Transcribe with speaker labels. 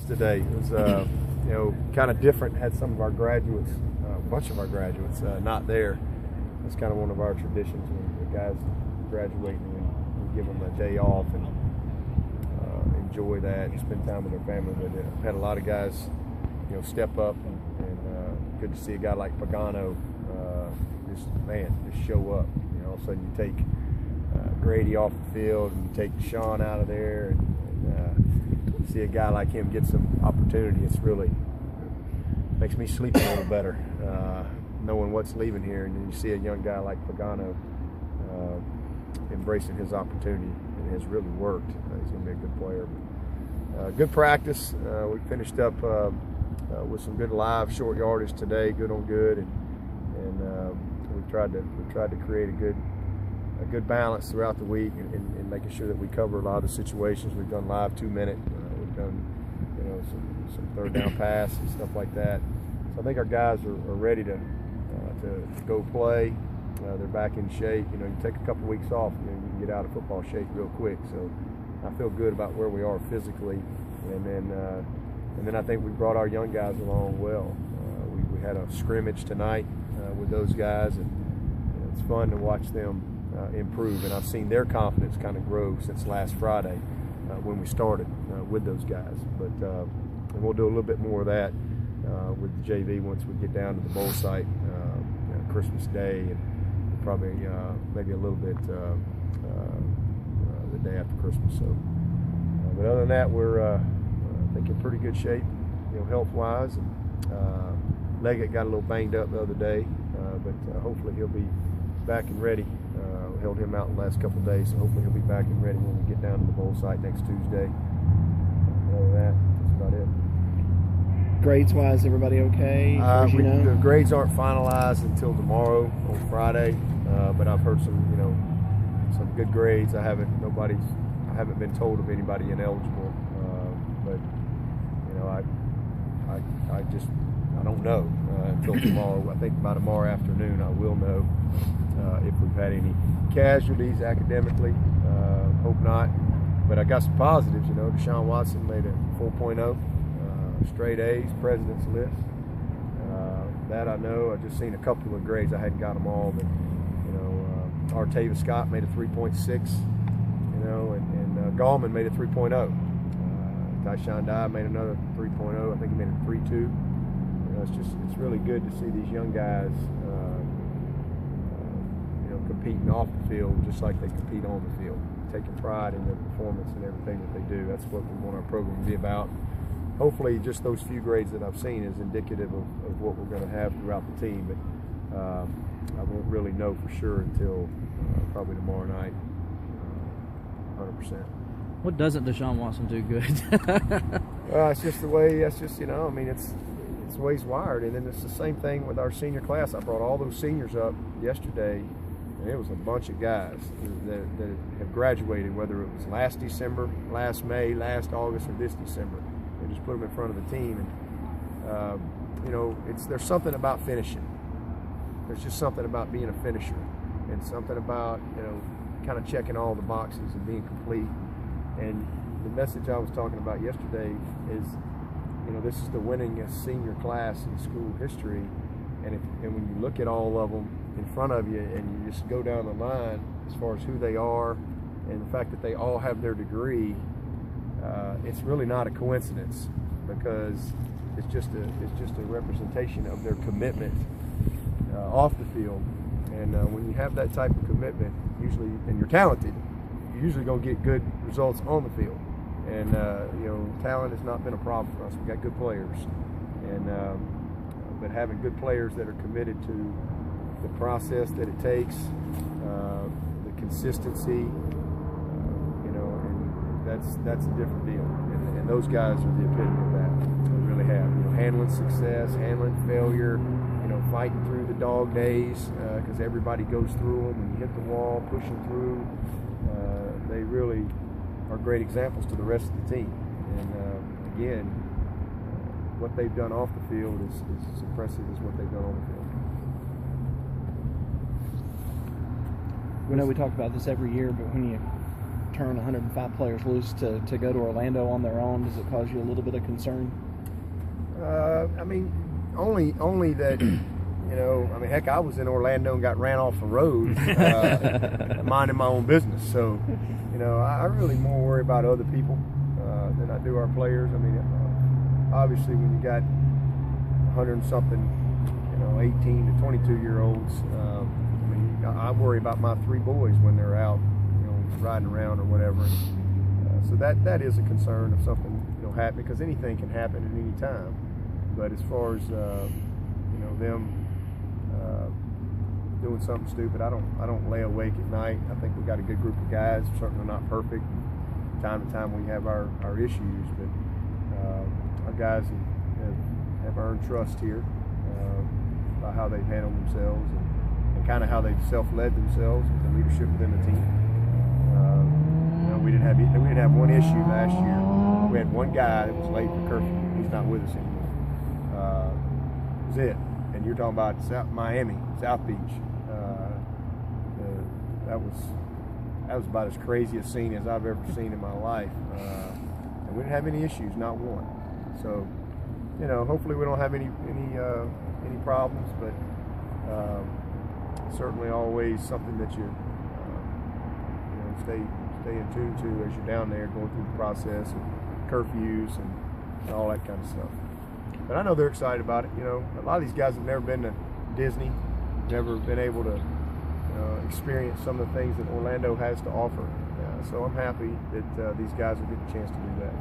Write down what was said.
Speaker 1: today. It was, you know, kind of different. Had some of our graduates, a bunch of our graduates, not there. It's kind of one of our traditions when the guys graduate and we give them a day off and enjoy that and spend time with their family. But I've had a lot of guys, you know, step up and good to see a guy like Pagano just show up. You know, all of a sudden you take Grady off the field and you take Deshaun out of there and see a guy like him get some opportunity. It's really makes me sleep a little better, knowing what's leaving here, and then you see a young guy like Pagano embracing his opportunity, and it has really worked. He's going to be a good player. Good practice. We finished up with some good live short yardage today, good on good, and we tried to create a good balance throughout the week and making sure that we cover a lot of the situations. We've done live 2-minute. We've done, you know, some third down pass and stuff like that. So I think our guys are ready to go play. They're back in shape. You know, you take a couple weeks off, you can get out of football shape real quick. So I feel good about where we are physically, and then I think we brought our young guys along well. We had a scrimmage tonight with those guys, and it's fun to watch them improve. And I've seen their confidence kind of grow since last Friday when we started with those guys. But and we'll do a little bit more of that with the JV once we get down to the bowl site Christmas Day, and probably maybe a little bit the day after Christmas. So, but other than that, we're I think in pretty good shape, you know, health-wise. And Leggett got a little banged up the other day, but hopefully he'll be back and ready. We held him out the last couple of days, so hopefully he'll be back and ready when we get down to the bowl site next Tuesday. Other than that, that's about it.
Speaker 2: Grades-wise, everybody okay? You know?
Speaker 1: The grades aren't finalized until tomorrow on Friday, but I've heard some good grades. I haven't been told of anybody ineligible, but you know, I don't know until tomorrow. I think by tomorrow afternoon I will know if we've had any casualties academically. Hope not, but I got some positives. You know, Deshaun Watson made a 4.0. Straight A's, President's List. That I know. I just seen a couple of grades. I hadn't got them all, but you know, Artavis Scott made a 3.6. You know, and Gallman made a 3.0. Tyshawn Dye made another 3.0. I think he made a 3.2. You know, it's really good to see these young guys, you know, competing off the field just like they compete on the field, taking pride in their performance and everything that they do. That's what we want our program to be about. Hopefully just those few grades that I've seen is indicative of what we're going to have throughout the team, but I won't really know for sure until probably tomorrow night, 100%.
Speaker 3: What doesn't Deshaun Watson do good?
Speaker 1: It's just the way, that's just, you know, I mean, it's the way he's wired. And then it's the same thing with our senior class. I brought all those seniors up yesterday, and it was a bunch of guys that have graduated, whether it was last December, last May, last August, or this December. They just put them in front of the team, and you know, there's something about finishing. There's just something about being a finisher, and something about, you know, kind of checking all the boxes and being complete. And the message I was talking about yesterday is, you know, this is the winningest senior class in school history, and when you look at all of them in front of you, and you just go down the line as far as who they are, and the fact that they all have their degree. It's really not a coincidence, because it's just a representation of their commitment off the field. And when you have that type of commitment, usually, and you're talented, you're usually going to get good results on the field. And you know, talent has not been a problem for us. We've got good players, and but having good players that are committed to the process that it takes, the consistency. That's a different deal, and those guys are the epitome of that. They really have, you know, handling success, handling failure, you know, fighting through the dog days, because everybody goes through them. When you hit the wall, pushing through, they really are great examples to the rest of the team. And again, what they've done off the field is as impressive as what they've done on the field.
Speaker 2: We know we talk about this every year, but when you turn 105 players loose to go to Orlando on their own? Does it cause you a little bit of concern?
Speaker 1: I mean, only that, you know, I mean, heck, I was in Orlando and got ran off the road minding my own business. So, you know, I really more worry about other people than I do our players. I mean, obviously when you got 100-something, you know, 18 to 22-year-olds, I mean, I worry about my 3 boys when they're out, you know, riding around or whatever. So that is a concern if something, you know, happen, because anything can happen at any time. But as far as you know, them doing something stupid, I don't lay awake at night. I think we got a good group of guys. Certainly not perfect. From time to time we have our issues, but our guys have earned trust here by how they've handled themselves and kind of how they've self-led themselves with the leadership within the team. You know, we didn't have one issue last year. We had one guy that was late for curfew. He's not with us anymore. That was it. And you're talking about Miami, South Beach. That was about as crazy a scene as I've ever seen in my life. And we didn't have any issues, not one. So, you know, hopefully we don't have any problems, but certainly always something that you know, stay in tune to as you're down there going through the process of curfews and all that kind of stuff. But I know they're excited about it. You know, a lot of these guys have never been to Disney, never been able to experience some of the things that Orlando has to offer. So I'm happy that these guys will get the chance to do that.